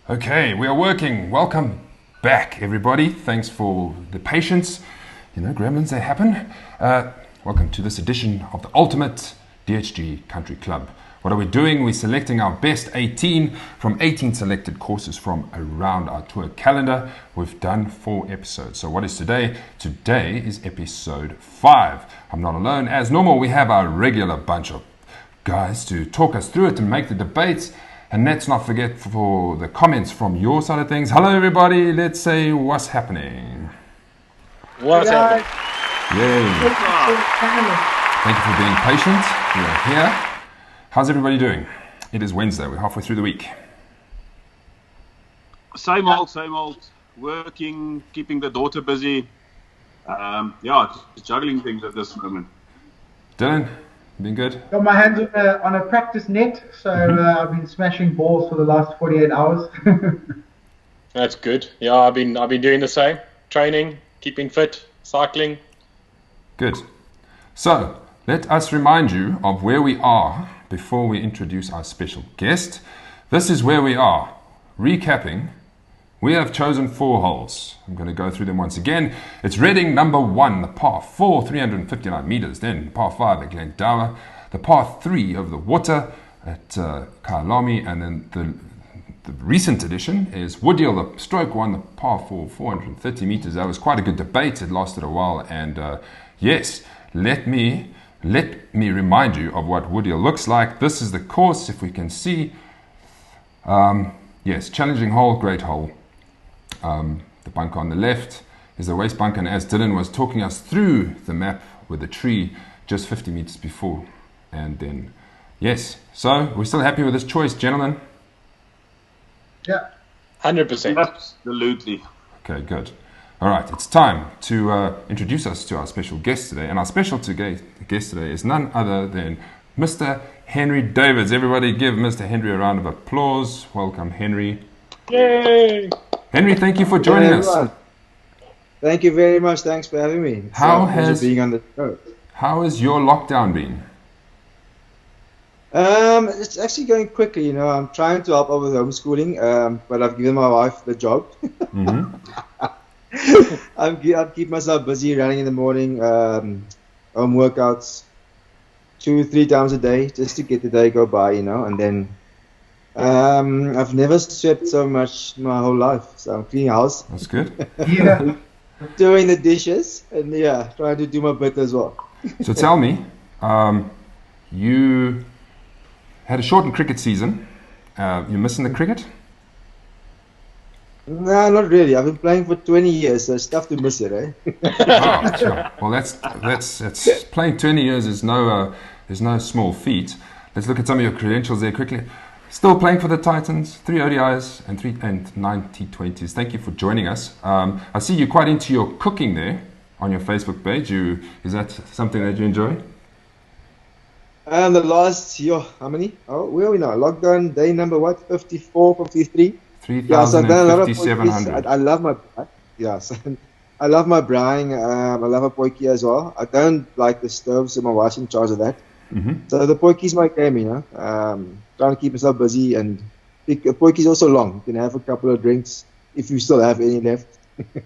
Okay, we are working. Welcome back, everybody. Thanks for the patience. You know, gremlins, they happen. Welcome to this edition of the ultimate DHG Country Club. What are we doing? We're selecting our best 18 from 18 selected courses from around our tour calendar. We've done 4 episodes. So what is today? Today is episode 5. I'm not alone. As normal, we have our regular bunch of guys to talk us through it and make the debates. And let's not forget for the comments from your side of things. Hello, everybody. Let's say what's happening. What's happening? Yay. Thank you for being patient. We are here. How's everybody doing? It is Wednesday. We're halfway through the week. Same old. Working, keeping the daughter busy. Just juggling things at this moment. Dylan, been good? Got my hands on a practice net, so I've been smashing balls for the last 48 hours. That's good. Yeah, I've been doing the same. Training, keeping fit, cycling. Good. So, let us remind you of where we are before we introduce our special guest. This is where we are. Recapping, we have chosen 4 holes. I'm going to go through them once again. It's Reading number 1, the par 4, 359 meters. Then par 5 at Glendower. The par 3 over the water at Kyalami. And then the recent edition is Woodhill, the stroke 1, the par 4, 430 meters. That was quite a good debate. It lasted a while. And yes, let me remind you of what Woodhill looks like. This is the course, if we can see. Yes, challenging hole, great hole. The bunker on the left is the waste bunker, and as Dylan was talking us through the map with the tree just 50 meters before. And then, yes, so we're still happy with this choice, gentlemen? Yeah. 100%. Absolutely. Okay, good. All right, it's time to introduce us to our special guest today. And our special guest today is none other than Mr. Henry Davids. Everybody give Mr. Henry a round of applause. Welcome, Henry. Yay! Henry, thank you for joining us. Thank you very much. Thanks for having me. How has being on the show? How has your lockdown been? It's actually going quickly. You know, I'm trying to help out with homeschooling, but I've given my wife the job. Mm-hmm. I keep myself busy running in the morning, home workouts 2-3 times a day just to get the day go by, you know. And then I've never swept so much my whole life. So I'm cleaning house. That's good. Yeah. Doing the dishes and trying to do my bit as well. So tell me, you had a shortened cricket season. You're missing the cricket? No, not really. I've been playing for 20 years, so it's tough to miss it, eh? Oh, sure. Well, that's playing 20 years is no small feat. Let's look at some of your credentials there quickly. Still playing for the Titans, 3 ODIs and 9 T20s. Thank you for joining us. I see you're quite into your cooking there on your Facebook page. Is that something that you enjoy? The last, how many? Oh, where are we now? Lockdown day number what? 54, 53? 3,700. I love my I love my braaiing. I love a potjie as well. I don't like the stove, so my wife's in charge of that. Mm-hmm. So the potjie's my game, you know. Trying to keep myself busy, and a potjie's also long. You can have a couple of drinks if you still have any left.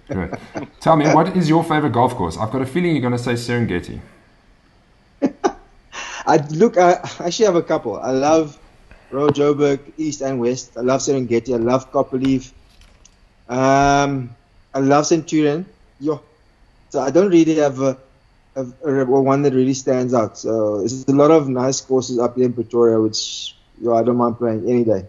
Good. Tell me, what is your favorite golf course? I've got a feeling you're going to say Serengeti. I actually have a couple. I love Royal Joburg, East and West. I love Serengeti. I love Copperleaf. I love Centurion. So I don't really have a one that really stands out. So there's a lot of nice courses up here in Pretoria, which I don't mind playing any day.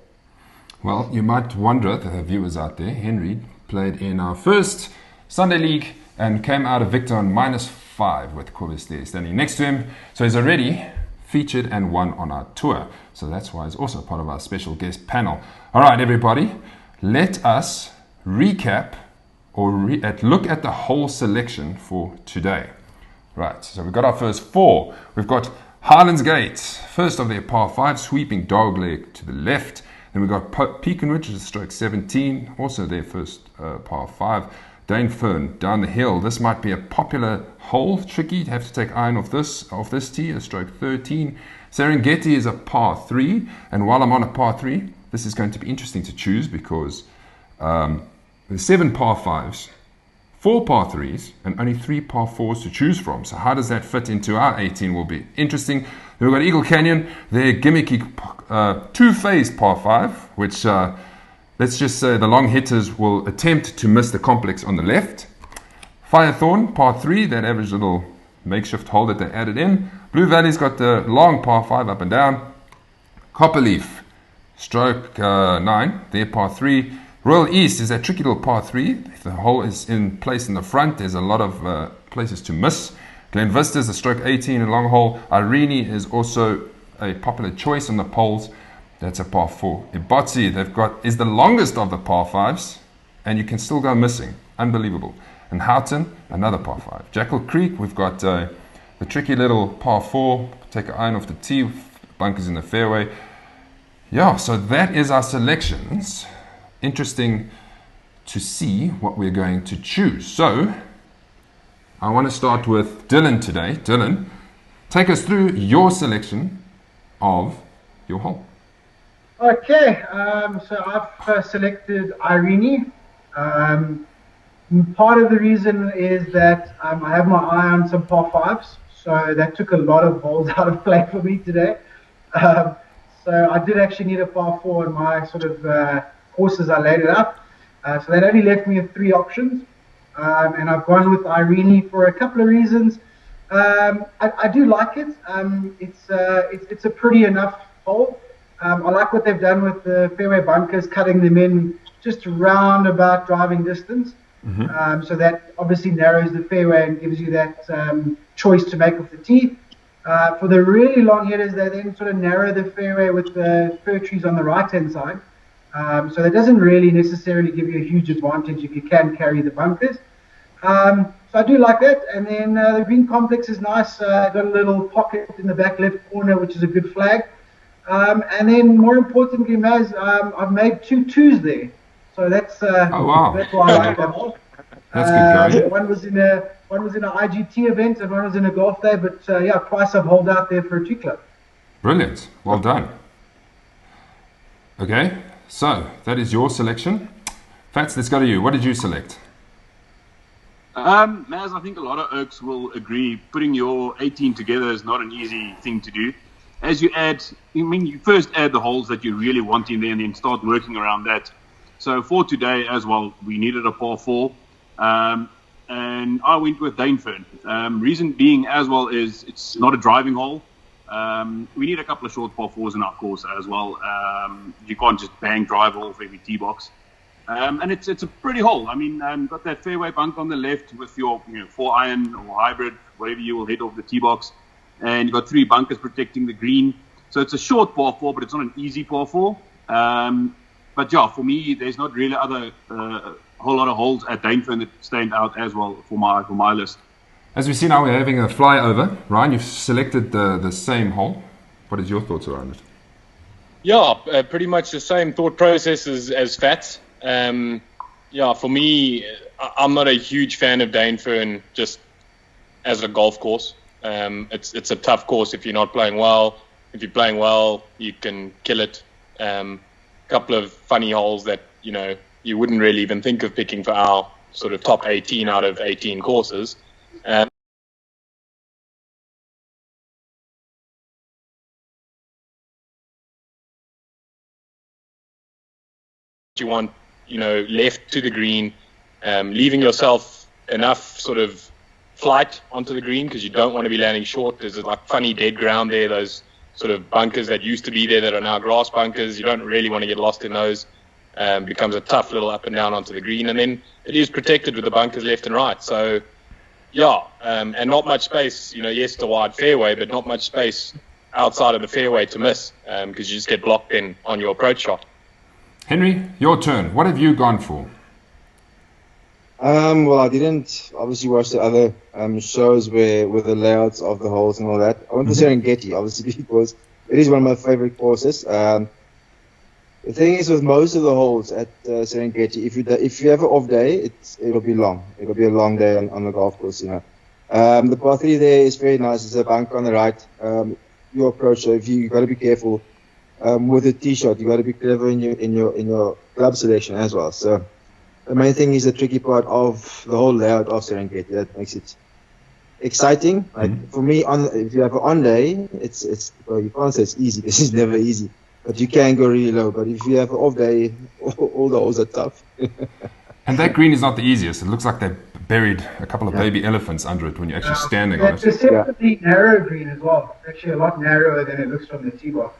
Well, you might wonder, the viewers out there, Henry played in our first Sunday League and came out a victor on -5 with Cobus there standing next to him. So he's already featured and won on our tour. So that's why he's also part of our special guest panel. All right, everybody, let us recap or look at the whole selection for today. Right, so we've got our first 4. We've got Highlands Gate, first of their par 5, sweeping dogleg to the left. Then we've got Peakenridge, which is stroke 17, also their first par 5. Dane Fern down the hill. This might be a popular hole. Tricky. You have to take iron off this tee, a stroke 13. Serengeti is a par 3. And while I'm on a par 3, this is going to be interesting to choose because there's 7 par 5s, 4 par 3s, and only 3 par 4s to choose from. So how does that fit into our 18 will be interesting. Then we've got Eagle Canyon, their gimmicky two-phase par 5, which let's just say the long hitters will attempt to miss the complex on the left. Firethorn, par 3, that average little makeshift hole that they added in. Blue Valley's got the long par 5 up and down. Copperleaf, stroke 9, their par 3. Royal East is that tricky little par 3. If the hole is in place in the front, there's a lot of places to miss. Glen Vista is a stroke 18 and long hole. Irene is also a popular choice on the poles. That's a par 4. Ibotsi, is the longest of the par 5s, and you can still go missing. Unbelievable. And Houghton, another par 5. Jackal Creek, we've got the tricky little par 4. Take an iron off the tee, bunkers in the fairway. Yeah, so that is our selections. Interesting to see what we're going to choose. So, I want to start with Dylan today. Dylan, take us through your selection of your hole. Okay, so I've selected Irene. Part of the reason is that I have my eye on some par 5s, so that took a lot of holes out of play for me today. So I did actually need a par 4 in my sort of courses I laid it up. So that only left me with 3 options. And I've gone with Irene for a couple of reasons. I do like it. It's a pretty enough hole. I like what they've done with the fairway bunkers, cutting them in just round about driving distance. Mm-hmm. So that obviously narrows the fairway and gives you that choice to make off the tee. For the really long hitters, they then sort of narrow the fairway with the fir trees on the right-hand side. So that doesn't really necessarily give you a huge advantage if you can carry the bunkers. So I do like that. And then the green complex is nice. Got a little pocket in the back left corner, which is a good flag. And then more importantly, Maz, I've made 2 2s there. So that's oh, wow. That's why I like that hole. That's good going. One was in an IGT event and one was in a golf day. But yeah, twice I've holed out there for a 2 club. Brilliant. Well done. Okay. So, that is your selection. Fats, let's go to you. What did you select? Maz, I think a lot of Oaks will agree. Putting your 18 together is not an easy thing to do. As you first add the holes that you really want in there and then start working around that. So for today as well, we needed a par 4. And I went with Dane Fern. Reason being as well is it's not a driving hole. We need a couple of short par 4s in our course as well. You can't just bang drive off every tee box. And it's a pretty hole. I mean, got that fairway bunk on the left with your 4 iron or hybrid, whatever you will hit off the tee box. And you've got 3 bunkers protecting the green. So it's a short par 4, but it's not an easy par 4. But yeah, for me, there's not really other whole lot of holes at Dane Fern that stand out as well for my list. As we see now, we're having a flyover. Ryan, you've selected the same hole. What is your thoughts around it? Yeah, pretty much the same thought process as Fats. Yeah, for me, I'm not a huge fan of Dane Fern just as a golf course. It's a tough course if you're not playing well. If you're playing well, you can kill it. Couple of funny holes that you wouldn't really even think of picking for our sort of top 18 out of 18 courses. You want left to the green, leaving yourself enough sort of flight onto the green because you don't want to be landing short. There's like funny dead ground there, those sort of bunkers that used to be there that are now grass bunkers. You don't really want to get lost in those. Becomes a tough little up and down onto the green, and then it is protected with the bunkers left and right. So yeah, and not much space. Yes, it's a wide fairway, but not much space outside of the fairway to miss because you just get blocked in on your approach shot. Henry, your turn. What have you gone for? Well, I didn't obviously watch the other shows with the layouts of the holes and all that. I went for Serengeti, obviously, because it is one of my favorite courses. The thing is, with most of the holes at Serengeti, if you have an off day, it'll be long. It'll be a long day on the golf course, The par 3 there is very nice. There's a bunker on the right. Your approach, so you got to be careful with the tee shot. You got to be clever in your club selection as well. So the main thing is the tricky part of the whole layout of Serengeti. That makes it exciting. Like for me, if you have an on day, well, you can't say it's easy. This is never easy. But you can go really low. But if you have an off day, all the holes are tough. And that green is not the easiest. It looks like they buried a couple of baby elephants under it when you're actually standing on it. It's a deceptively narrow green as well. It's actually a lot narrower than it looks from the tee box.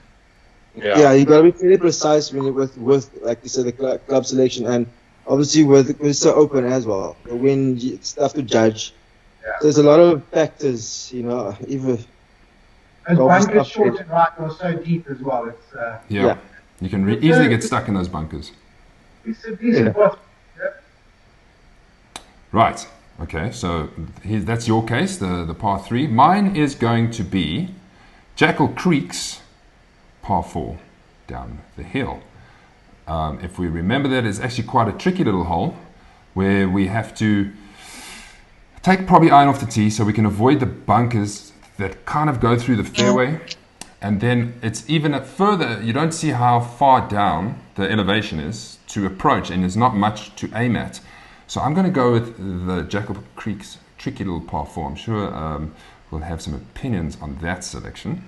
Yeah, you got to be pretty precise when with like you said, the club selection, and obviously with it's so open as well. The wind, it's tough to judge. Yeah. So there's a lot of factors, Even those bunkers short and right are so deep as well. It's you can easily get stuck in those bunkers. It's a decent spot. Right. Okay. So that's your case, the par 3. Mine is going to be Jackal Creek's par 4 down the hill. If we remember that, it's actually quite a tricky little hole where we have to take probably iron off the tee so we can avoid the bunkers that kind of go through the fairway. And then it's even further, you don't see how far down the elevation is to approach, and there's not much to aim at. So I'm going to go with the Jackal Creek's tricky little par 4. I'm sure we'll have some opinions on that selection.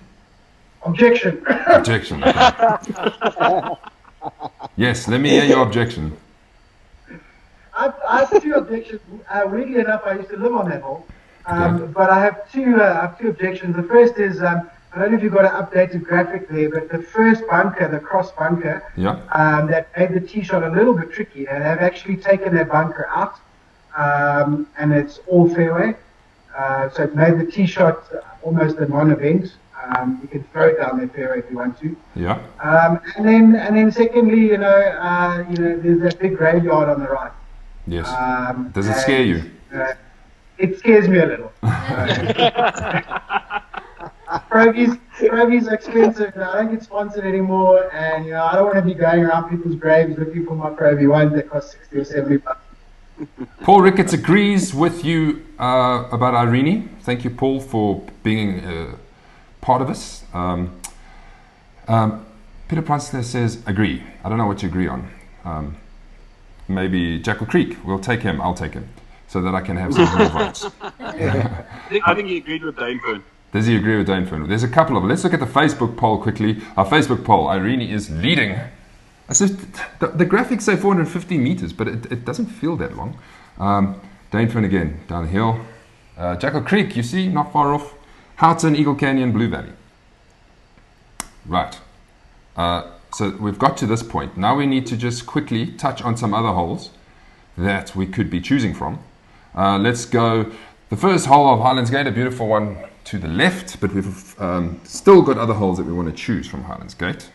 Objection. Objection. Okay. Yes, let me hear your objection. I have two objections. Weirdly enough, I used to live on that hole. But I have two objections. The first is, I don't know if you've got an updated graphic there, but the first bunker, the cross bunker, that made the tee shot a little bit tricky, and they've actually taken that bunker out, and it's all fairway. So it made the tee shot almost a non-event. You can throw it down the fairway if you want to. Yeah. And then secondly, there's that big graveyard on the right. Yes. Does it scare you? It scares me a little. Provies are expensive. I don't get sponsored anymore, and I don't want to be going around people's graves looking for my Provi ones that cost $60 or $70. Paul Ricketts agrees with you about Irene. Thank you, Paul, for being part of us. Peter Pranzler says agree. I don't know what you agree on. Maybe Jackal Creek. We'll take him. I'll take him, so that I can have some more votes. I think he agreed with Dane Fern. Does he agree with Dane Fern? There's a couple of them. Let's look at the Facebook poll quickly. Our Facebook poll, Irene is leading. The graphics say 450 meters, but it doesn't feel that long. Dane Fern again, down the hill. Jackal Creek, you see, not far off. Houghton, Eagle Canyon, Blue Valley. Right. So we've got to this point. Now we need to just quickly touch on some other holes that we could be choosing from. Let's go. The first hole of Highlands Gate, a beautiful one to the left, but we've still got other holes that we want to choose from Highlands Gate.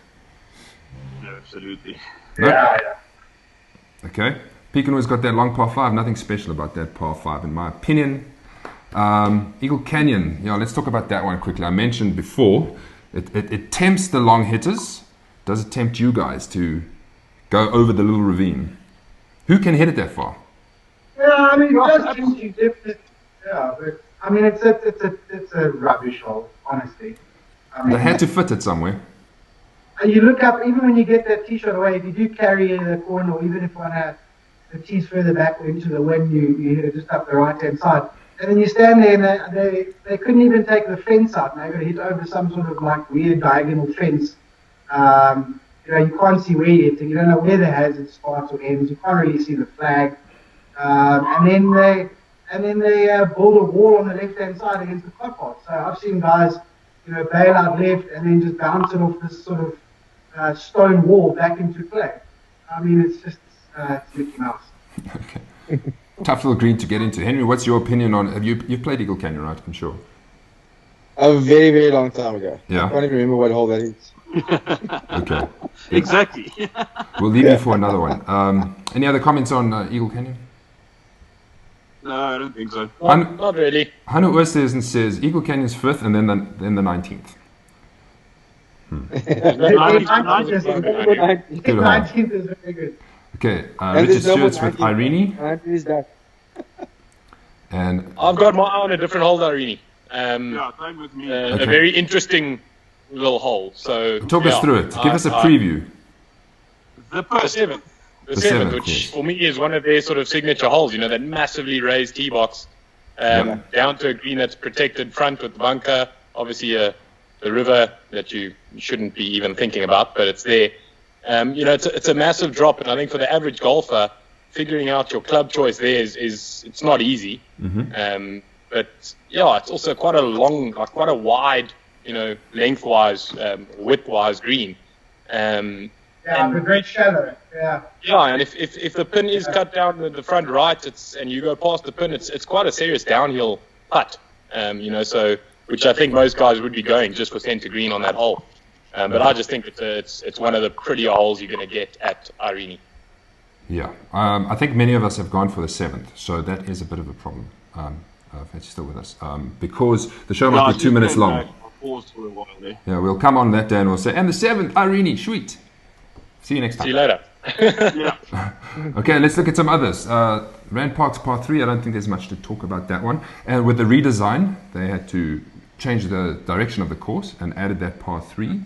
Yeah, absolutely. No? Yeah. Okay. Pekin's got that long par 5. Nothing special about that par 5 in my opinion. Eagle Canyon. Yeah, let's talk about that one quickly. I mentioned before, it tempts the long hitters. Does it tempt you guys to go over the little ravine? Who can hit it that far? Yeah, I mean, it does tempt you. Yeah, but I mean, it's a rubbish hole, honestly. I mean, They had to fit it somewhere. You look up, even when you get that tee shot away, if you do carry it in the corner, or even if one has the tees further back into the wind, you hit it just up the right-hand side. And then you stand there, and they couldn't even take the fence out. They got to hit over some sort of like weird diagonal fence. You can't see where you're hitting. You don't know where the hazard starts or ends. You can't really see the flag. And then they build a wall on the left-hand side against the club path. So I've seen guys, bail out left and then just bounce it off this sort of stone wall back into play. I mean, it's just it's Mickey Mouse. Okay. Tough little green to get into. Henry, what's your opinion on? You've played Eagle Canyon, right? I'm sure. A very, very long time ago. Yeah. I can't even remember what hole that is. Okay. Exactly. We'll leave you for another one. Any other comments on Eagle Canyon? No, I don't think so. Not really. Hanno Oosthuizen says Eagle Canyon's 5th and then the 19th. 19th is Good hole. 19th is very good. Okay, And Richard there's no Stewart's with 19. Irene. 19 is that. And I've got my eye on a different hole, Irene. Yeah, same with me. Okay. A very interesting little hole. So talk us through it. Give us a preview. The seventh. The The seventh, seventh, which yes. for me is one of their sort of signature holes, you know, that massively raised tee box, down to a green that's protected front with the bunker, obviously the river that you shouldn't be even thinking about, but it's there. You know, it's a massive drop, and I think for the average golfer, figuring out your club choice there is it's not easy. But yeah, it's also quite a long, like quite a wide, you know, lengthwise, widthwise green. Yeah, but very shallow. Yeah. Yeah, and if the pin is cut down the front right, and you go past the pin, it's quite a serious downhill putt. You know, so which I think most guys would be going just for centre green on that hole. But I just think it's one of the prettier holes you're going to get at Irene. Yeah, I think many of us have gone for the seventh, so that is a bit of a problem. If you're still with us, because the show might be 2 minutes long. Pause for a while there. Yeah, we'll come on that day and we'll say, and the seventh, Irene, sweet. See you next time. See you later. Yeah. Okay, let's look at some others. Rand Park's par 3, I don't think there's much to talk about that one. And with the redesign, they had to change the direction of the course and added that par 3.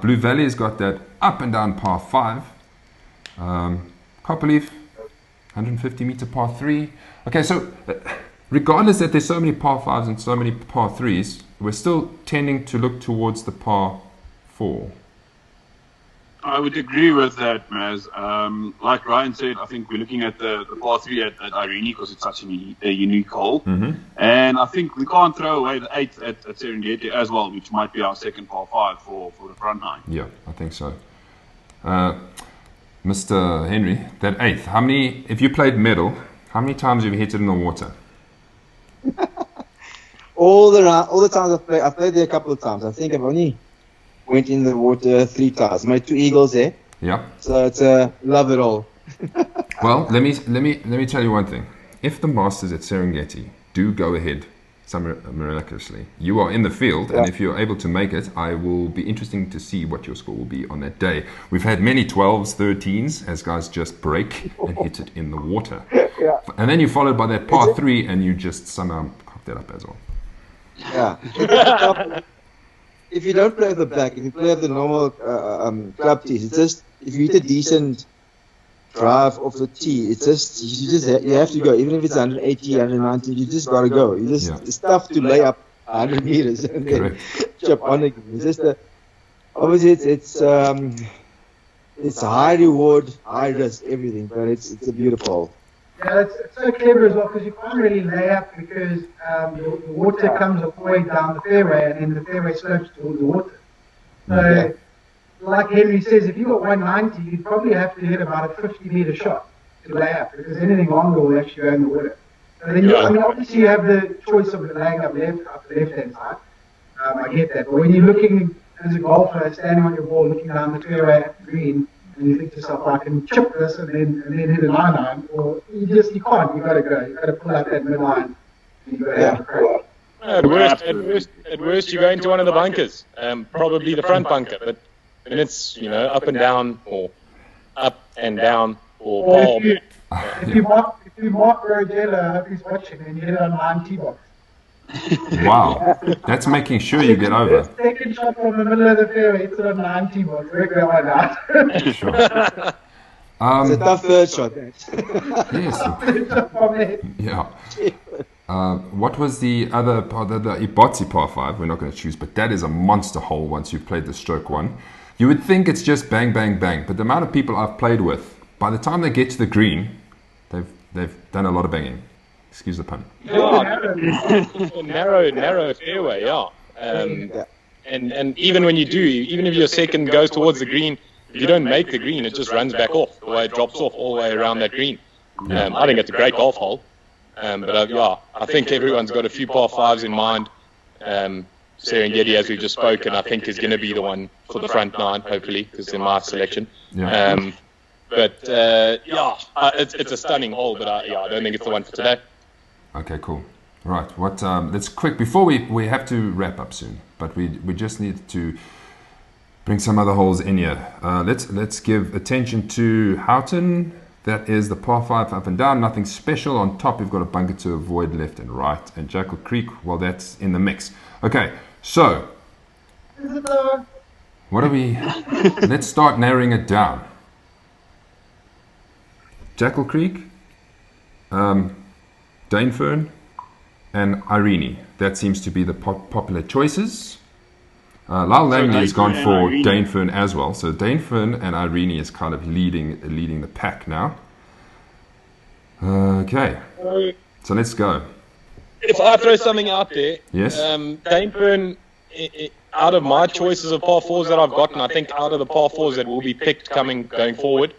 Blue Valley's got that up and down par 5. Copperleaf, 150 meter par 3. Okay, so regardless that there's so many par 5s and so many par 3s, we're still tending to look towards the par 4. I would agree with that, Maz. Like Ryan said, I think we're looking at the par 3 at Irene because it's such a unique hole. And I think we can't throw away the 8th at Serengeti as well, which might be our second par 5 for the front nine. Yeah, I think so. Mr. Henry, that 8th, how many, if you played medal, how many times have you hit it in the water? All the times I've played there a couple of times. I think I've only went in the water 3 times. My 2 eagles there. Yeah. So it's love it all. Well, let me tell you one thing. If the Masters at Serengeti do go ahead miraculously, you are in the field, and if you're able to make it, I will be interesting to see what your score will be on that day. We've had many 12s, 13s, as guys just break and hit it in the water. And then you followed by that par 3, and you just somehow cocked that up as well. Yeah. If you don't play at the back, if you play at the normal club tees, it's just, if you hit a decent drive off the tee, you have to go. Even if it's 180, 190, you just got to go. It's tough to lay up 100 meters and then chop on again. It's just obviously it's high reward, high risk, everything, but it's a beautiful hole. Yeah, it's so clever as well because you can't really lay up because the water comes all the way down the fairway and then the fairway slopes towards the water. So, like Henry says, if you got 190, you'd probably have to hit about a 50-meter shot to lay up because anything longer will actually go in the water. So then obviously you have the choice of laying up the left-hand side. I get that. But when you're looking as a golfer, standing on your ball, looking down the fairway at the green, and you think to yourself, I can chip this and then hit a 9-iron, or you can't. You got to go. You got to pull out that mid-iron. And you got to have a crack. At worst, you go into one of the bunkers, probably the front bunker. But then it's up and down, or up and down, or ball. If you mark Rogella, I hope he's watching, and you hit it on 9 tee box. Wow, that's making sure you get over. Second shot from the middle of the fairway, it's on 9 tee box. We're going out. Sure. It's a tough third shot. Yes. Yeah. What was the other part? The Ibotsi par 5, we're not going to choose, but that is a monster hole once you've played the stroke one. You would think it's just bang, bang, bang, but the amount of people I've played with, by the time they get to the green, they've done a lot of banging. Excuse the pun. Narrow fairway, And even when you do, even if your second goes towards the green, if you don't make the green, it just runs back off, the way it drops off all the way around that green. I think it's a great golf hole. But I think everyone's got a few par 5s in mind. Serengeti, as we've just spoken, I think is going to be the one for the front nine, hopefully, because in my selection. It's a stunning hole, but I don't think it's the one for today. Okay, cool. Right, let's quick, before we have to wrap up soon, but we just need to bring some other holes in here. Let's give attention to Houghton. That is the par 5 up and down, nothing special. On top, you've got a bunker to avoid left and right. And Jackal Creek, well, that's in the mix. Okay, so what are we? Let's start narrowing it down. Jackal Creek, Danefern, and Irene. That seems to be the popular choices. Lyle Langley has gone for Danefern as well. So Danefern and Irene is kind of leading the pack now. Okay, so let's go. If I throw something out there, Yes. Danefern, out of my choices of par 4s that I've gotten, I think out of the par 4s that will be picked going forward,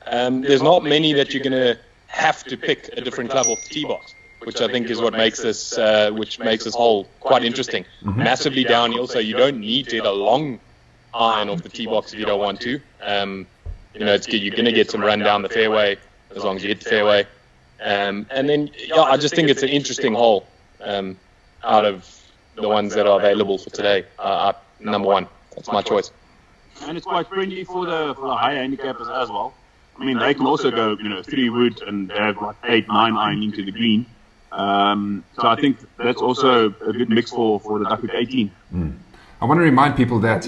there's not many that you're going to have to pick a different club off the tee box, which I think is what makes this hole quite interesting. Mm-hmm. Massively downhill, so you don't need to hit a long iron off the tee box if you don't want to. You're going to get some run down the fairway as long as you hit the fairway. And then, I just think it's an interesting hole out of the ones that are available for today. Number one, that's my choice. And it's quite friendly for the higher handicappers as well. I mean, they can also go, 3 wood and have like 8, 9 iron into the green. So I think that's also a good mix for the Duckhook 18. I want to remind people that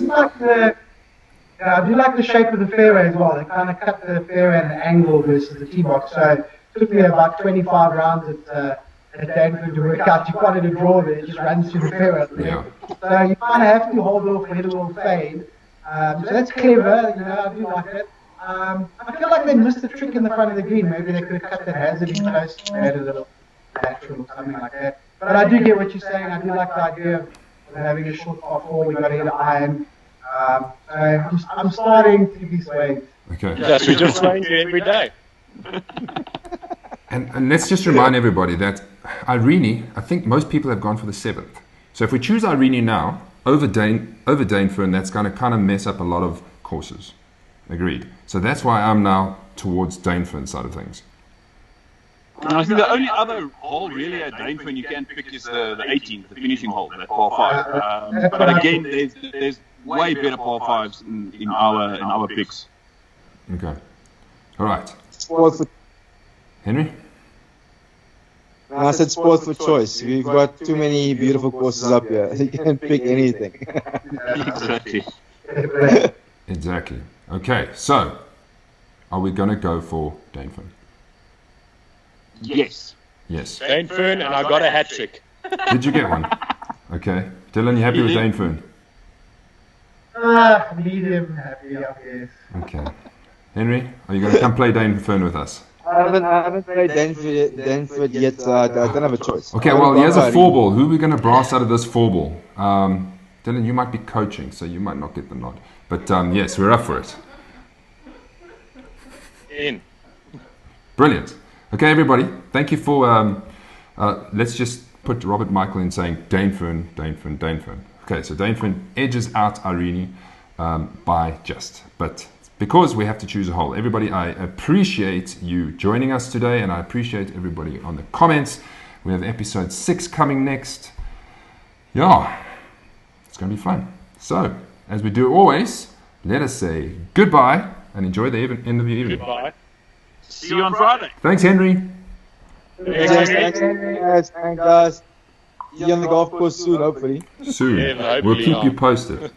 I do like the shape of the fairway as well. They kind of cut the fairway at an angle versus the tee box. So it took me about 25 rounds at Daneford to work out. You can't hit a draw there, it just runs through the fairway. Yeah. So you kind of have to hold off and hit a little fade. So that's clever, I do like it. I feel like they missed the trick in the front of the green. Maybe they could have cut that hazard in close and made a little lateral or something like that. But I do get what you're saying. I do like the idea of having a short par 4. We've got to hit an iron. So I'm starting to be swayed. okay. Yes, we're just trying to every day. And let's just remind everybody that Irene, I think most people have gone for the 7th. So if we choose Irene now over Danefern, that's going to kind of mess up a lot of courses. Agreed. So that's why I'm now towards Danefern side of things. And I think the only other hole really at Danefern you can pick is the 18th, the finishing hole, that par 5. But again, there's way better par 5s in our picks. Okay. All right. Sport for, Henry? I said sport for choice. We've got too many beautiful courses up here. You can pick anything. Exactly. Exactly. Okay, so are we going to go for Danefern? Yes. Yes. Danefern, and I got a hat trick. Did you get one? Okay. Dylan, you happy with Danefern? Medium happy, I guess. Okay. Henry, are you going to come play Danefern with us? I haven't played Daneford yet, so I don't have a choice. Okay, well, here's a 4-ball. Who are we going to brass out of this 4-ball? Dylan, you might be coaching, so you might not get the nod. But yes, we're up for it. In. Brilliant. Okay, everybody, thank you for... let's just put Robert Michael in saying Danefern, Danefern, Danefern. Okay, so Danefern edges out Irene by just. But because we have to choose a hole. Everybody, I appreciate you joining us today, and I appreciate everybody on the comments. We have episode 6 coming next. Yeah, it's going to be fun. So, as we do always, let us say goodbye and enjoy the end of the evening. Goodbye. See you on Friday. Thanks, Henry. Thanks, guys. See you on the golf course soon, hopefully. Soon. Yeah, We'll hopefully keep you not. posted.